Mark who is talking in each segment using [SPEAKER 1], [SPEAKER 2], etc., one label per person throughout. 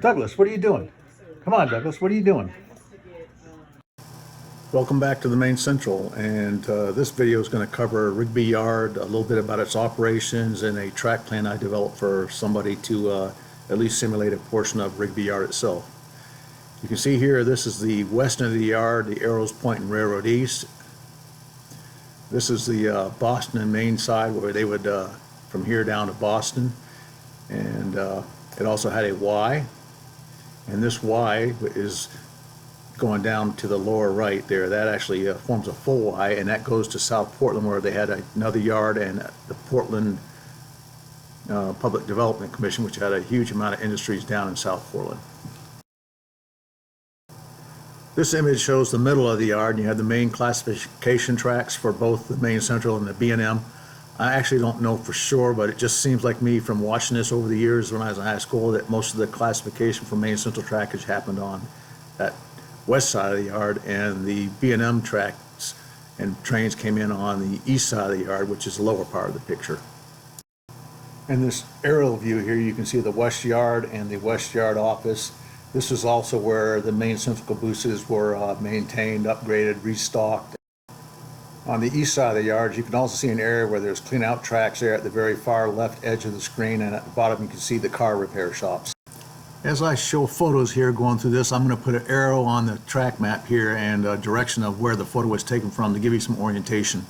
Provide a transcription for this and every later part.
[SPEAKER 1] Douglas, what are you doing? Come on, Douglas, what are you doing? Welcome back to the Maine Central, and this video is going to cover Rigby Yard, a little bit about its operations, and a track plan I developed for somebody to at least simulate a portion of Rigby Yard itself. You can see here, this is the west end of the yard, the arrows pointing railroad east. This is the Boston and Maine side, where they would, from here down to Boston, and it also had a Y, and this Y is going down to the lower right there. That actually forms a full Y, and that goes to South Portland, where they had another yard, and the Portland Public Development Commission, which had a huge amount of industries down in South Portland. This image shows the middle of the yard, and you have the main classification tracks for both the Maine Central and the B&M. I actually don't know for sure, but it just seems like me from watching this over the years when I was in high school that most of the classification for Maine Central trackage happened on that west side of the yard, and the B&M tracks and trains came in on the east side of the yard, which is the lower part of the picture. In this aerial view here, you can see the west yard and the west yard office. This is also where the Maine Central cabooses were maintained, upgraded, restocked. On the east side of the yard, you can also see an area where there's clean out tracks there at the very far left edge of the screen, and at the bottom you can see the car repair shops. As I show photos here going through this, I'm going to put an arrow on the track map here and a direction of where the photo was taken from to give you some orientation.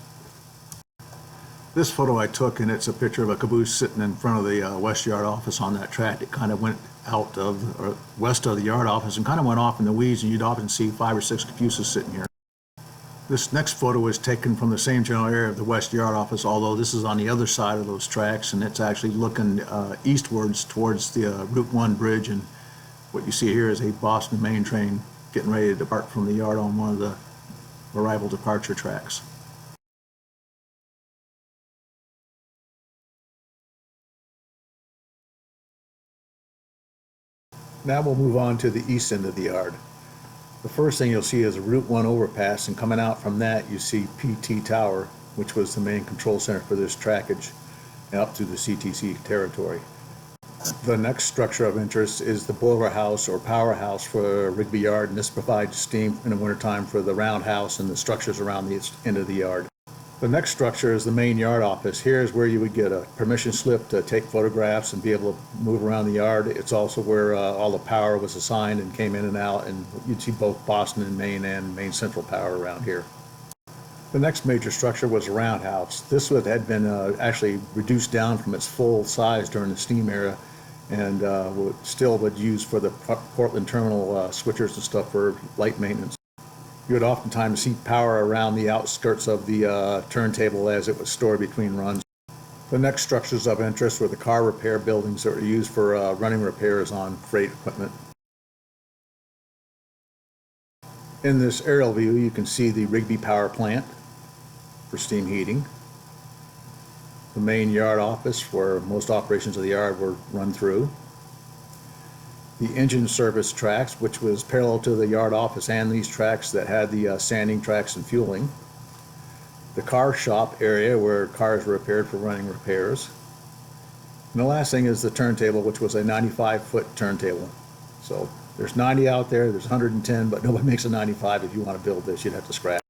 [SPEAKER 1] This photo I took, and it's a picture of a caboose sitting in front of the west yard office on that track. It kind of went out of, or west of the yard office and kind of went off in the weeds, and you'd often see 5 or 6 cabooses sitting here. This next photo is taken from the same general area of the west yard office, although this is on the other side of those tracks, and it's actually looking eastwards towards the Route 1 bridge, and what you see here is a Boston Maine train getting ready to depart from the yard on one of the arrival departure tracks. Now we'll move on to the east end of the yard. The first thing you'll see is a Route 1 overpass, and coming out from that you see PT Tower, which was the main control center for this trackage, and up through the CTC territory. The next structure of interest is the boiler house or powerhouse for Rigby Yard, and this provides steam in the wintertime for the roundhouse and the structures around the end of the yard. The next structure is the main yard office. Here is where you would get a permission slip to take photographs and be able to move around the yard. It's also where all the power was assigned and came in and out, and you'd see both Boston and Maine Central power around here. The next major structure was a roundhouse. This had been actually reduced down from its full size during the steam era, and still would use for the Portland terminal switchers and stuff for light maintenance. You would oftentimes see power around the outskirts of the turntable as it was stored between runs. The next structures of interest were the car repair buildings that were used for running repairs on freight equipment. In this aerial view, you can see the Rigby power plant for steam heating, the main yard office where most operations of the yard were run through, the engine service tracks, which was parallel to the yard office and these tracks that had the sanding tracks and fueling, the car shop area where cars were repaired for running repairs, and the last thing is the turntable, which was a 95-foot turntable. So there's 90 out there, there's 110, but nobody makes a 95. If you want to build this, you'd have to scrap.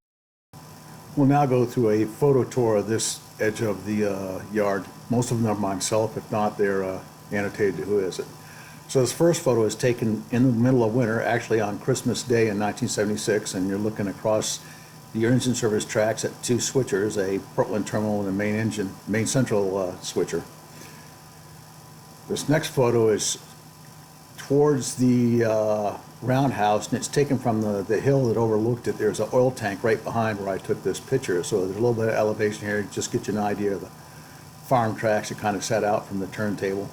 [SPEAKER 1] We'll now go through a photo tour of this edge of the yard. Most of them are myself. If not, they're annotated to who is it. So this first photo is taken in the middle of winter, actually on Christmas Day in 1976, and you're looking across the engine service tracks at 2 switchers, a Portland terminal and a Maine Central switcher. This next photo is towards the roundhouse, and it's taken from the hill that overlooked it. There's an oil tank right behind where I took this picture, so there's a little bit of elevation here to just get you an idea of the farm tracks that kind of set out from the turntable.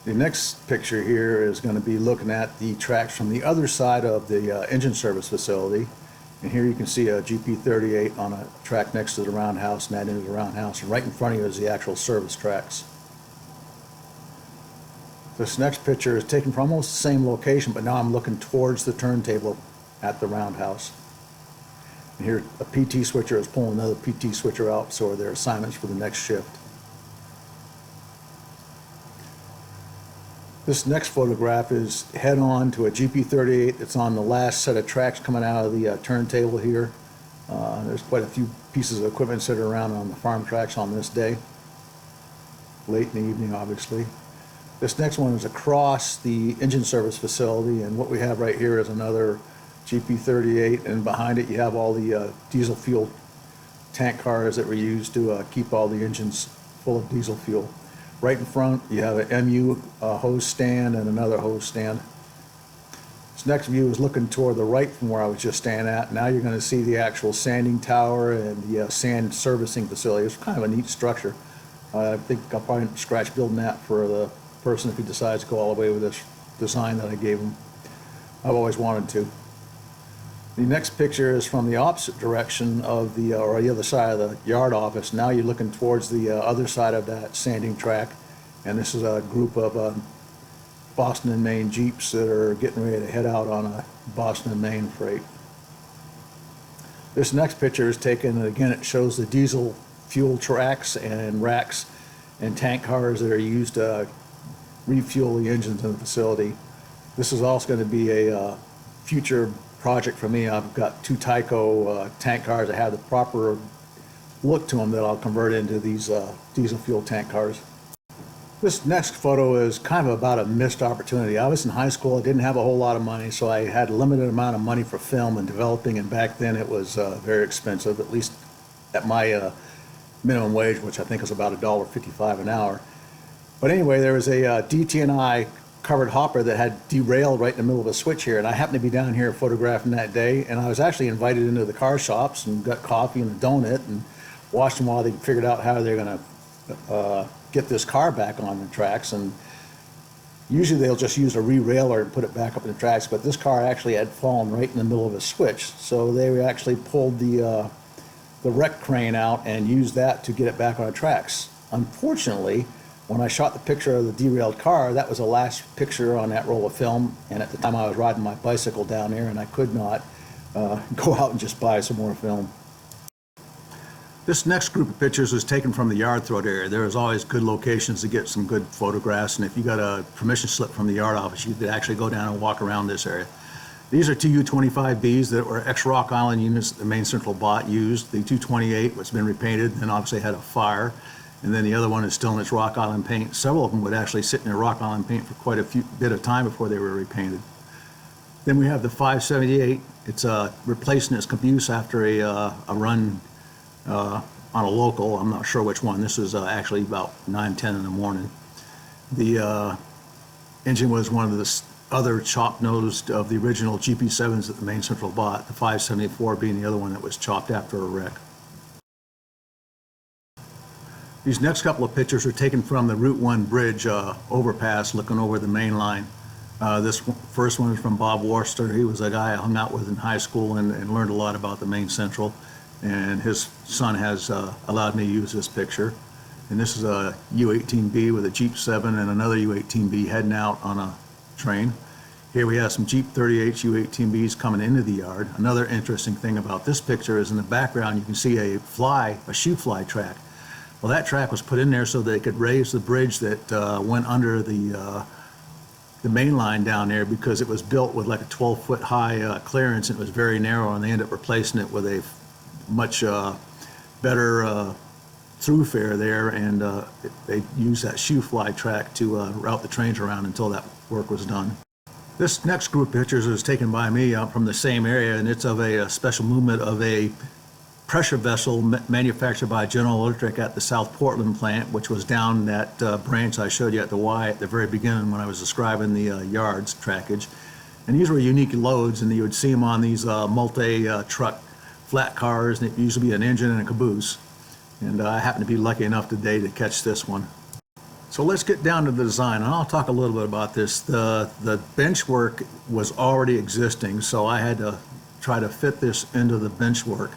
[SPEAKER 1] The next picture here is going to be looking at the tracks from the other side of the engine service facility. And here you can see a GP38 on a track next to the roundhouse, and that into the roundhouse. And right in front of you is the actual service tracks. This next picture is taken from almost the same location, but now I'm looking towards the turntable at the roundhouse. And here a PT switcher is pulling another PT switcher out, so are their assignments for the next shift. This next photograph is head-on to a GP38 that's on the last set of tracks coming out of the turntable here. There's quite a few pieces of equipment sitting around on the farm tracks on this day. Late in the evening, obviously. This next one is across the engine service facility, and what we have right here is another GP38, and behind it you have all the diesel fuel tank cars that were used to keep all the engines full of diesel fuel. Right in front you have an MU hose stand and another hose stand. This next view is looking toward the right from where I was just standing at. Now you're going to see the actual sanding tower and the sand servicing facility. It's kind of a neat structure. I think I'll probably scratch building that for the person if he decides to go all the way with this design that I gave him. I've always wanted to. The next picture is from the opposite direction of the, or the other side of the yard office. Now you're looking towards the other side of that sanding track, and this is a group of Boston and Maine Jeeps that are getting ready to head out on a Boston and Maine freight. This next picture is taken, and again it shows the diesel fuel tracks and racks and tank cars that are used to refuel the engines in the facility. This is also going to be a future project for me. I've got two Tyco tank cars that have the proper look to them that I'll convert into these diesel fuel tank cars. This next photo is kind of about a missed opportunity. I was in high school, I didn't have a whole lot of money, so I had a limited amount of money for film and developing, and back then it was very expensive, at least at my minimum wage, which I think is about $1.55 an hour. But anyway, there was a DT&I covered hopper that had derailed right in the middle of a switch here, and I happened to be down here photographing that day, and I was actually invited into the car shops and got coffee and a donut and watched them while they figured out how they're going to get this car back on the tracks. And usually they'll just use a re-railer and put it back up in the tracks, but this car actually had fallen right in the middle of a switch, so they actually pulled the wreck crane out and used that to get it back on the tracks. Unfortunately, when I shot the picture of the derailed car, that was the last picture on that roll of film, and at the time I was riding my bicycle down there and I could not go out and just buy some more film. This next group of pictures was taken from the yard throat area. There's always good locations to get some good photographs, and if you got a permission slip from the yard office, you could actually go down and walk around this area. These are two U-25Bs that were ex-Rock Island units that the Maine Central bot used. The 228 was been repainted and obviously had a fire. And then the other one is still in its Rock Island paint. Several of them would actually sit in their Rock Island paint for quite a bit of time before they were repainted. Then we have the 578. It's replacing its caboose after a run on a local. I'm not sure which one. This is actually about 9-10 in the morning. The engine was one of the other chop-nosed of the original GP7s that the Maine Central bought, the 574 being the other one that was chopped after a wreck. These next couple of pictures are taken from the Route 1 bridge overpass looking over the main line. First one is from Bob Worcester. He was a guy I hung out with in high school and learned a lot about the Maine Central. And his son has allowed me to use this picture. And this is a U-18B with a Jeep 7 and another U-18B heading out on a train. Here we have some Jeep 38 U-18Bs coming into the yard. Another interesting thing about this picture is in the background you can see a shoe fly track. Well, that track was put in there so they could raise the bridge that went under the main line down there, because it was built with like a 12-foot high clearance and it was very narrow, and they ended up replacing it with a much better throughfare there, and they used that shoe fly track to route the trains around until that work was done. This next group of pictures was taken by me from the same area, and it's of a special movement of a pressure vessel manufactured by General Electric at the South Portland plant, which was down that branch I showed you at the Y at the very beginning when I was describing the yards trackage. And these were unique loads, and you would see them on these multi-truck flat cars, and it used to be an engine and a caboose. And I happened to be lucky enough today to catch this one. So let's get down to the design, and I'll talk a little bit about this. The bench work was already existing, so I had to try to fit this into the bench work.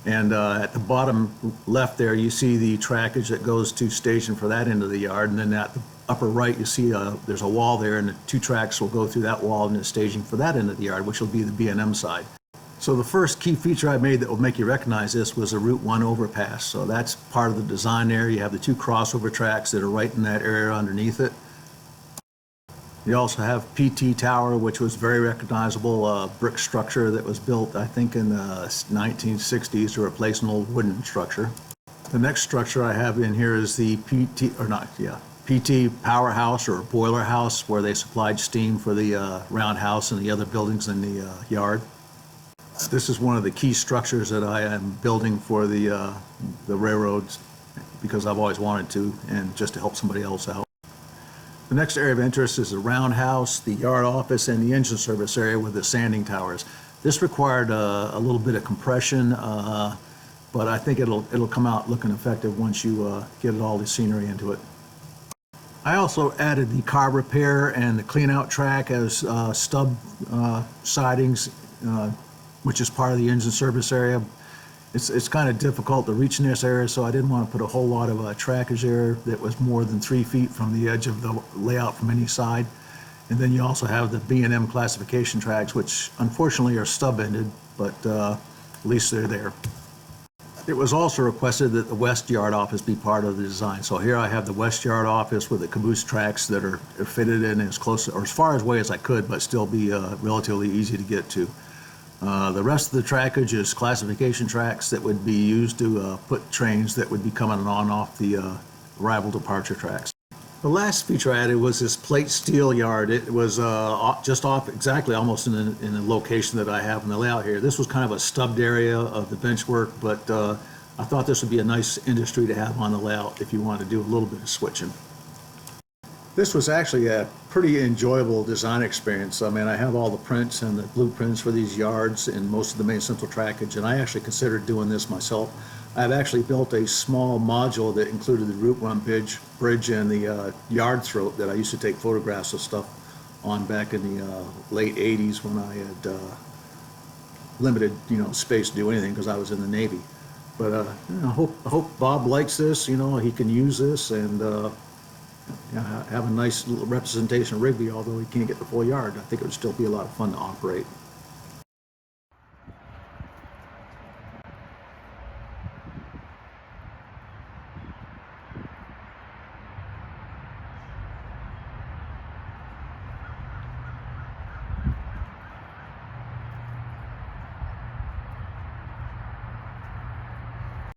[SPEAKER 1] And at the bottom left there, you see the trackage that goes to station for that end of the yard. And then at the upper right, you see there's a wall there, and the two tracks will go through that wall and the staging for that end of the yard, which will be the B&M side. So the first key feature I made that will make you recognize this was a Route 1 overpass. So that's part of the design there. You have the two crossover tracks that are right in that area underneath it. You also have PT Tower, which was very recognizable brick structure that was built, I think, in the 1960s to replace an old wooden structure. The next structure I have in here is the PT powerhouse or boiler house, where they supplied steam for the roundhouse and the other buildings in the yard. This is one of the key structures that I am building for the railroads, because I've always wanted to, and just to help somebody else out. The next area of interest is the roundhouse, the yard office, and the engine service area with the sanding towers. This required a little bit of compression, but I think it'll come out looking effective once you get all the scenery into it. I also added the car repair and the clean out track as stub sidings, which is part of the engine service area. It's kind of difficult to reach in this area, so I didn't want to put a whole lot of trackage there that was more than 3 feet from the edge of the layout from any side. And then you also have the B&M classification tracks, which unfortunately are stub-ended, but at least they're there. It was also requested that the west yard office be part of the design. So here I have the west yard office with the caboose tracks that are fitted in as close or as far away as I could, but still be relatively easy to get to. The rest of the trackage is classification tracks that would be used to put trains that would be coming on off the arrival departure tracks. The last feature I added was this plate steel yard. It was just off exactly almost in the location that I have in the layout here. This was kind of a stubbed area of the benchwork, but I thought this would be a nice industry to have on the layout if you want to do a little bit of switching. This was actually a pretty enjoyable design experience. I mean, I have all the prints and the blueprints for these yards and most of the Maine Central trackage, and I actually considered doing this myself. I've actually built a small module that included the Route 1 bridge and the yard throat that I used to take photographs of stuff on back in the late 80s when I had limited, space to do anything because I was in the Navy. But I hope Bob likes this. He can use this and have a nice little representation of Rigby, although he can't get the full yard. I think it would still be a lot of fun to operate.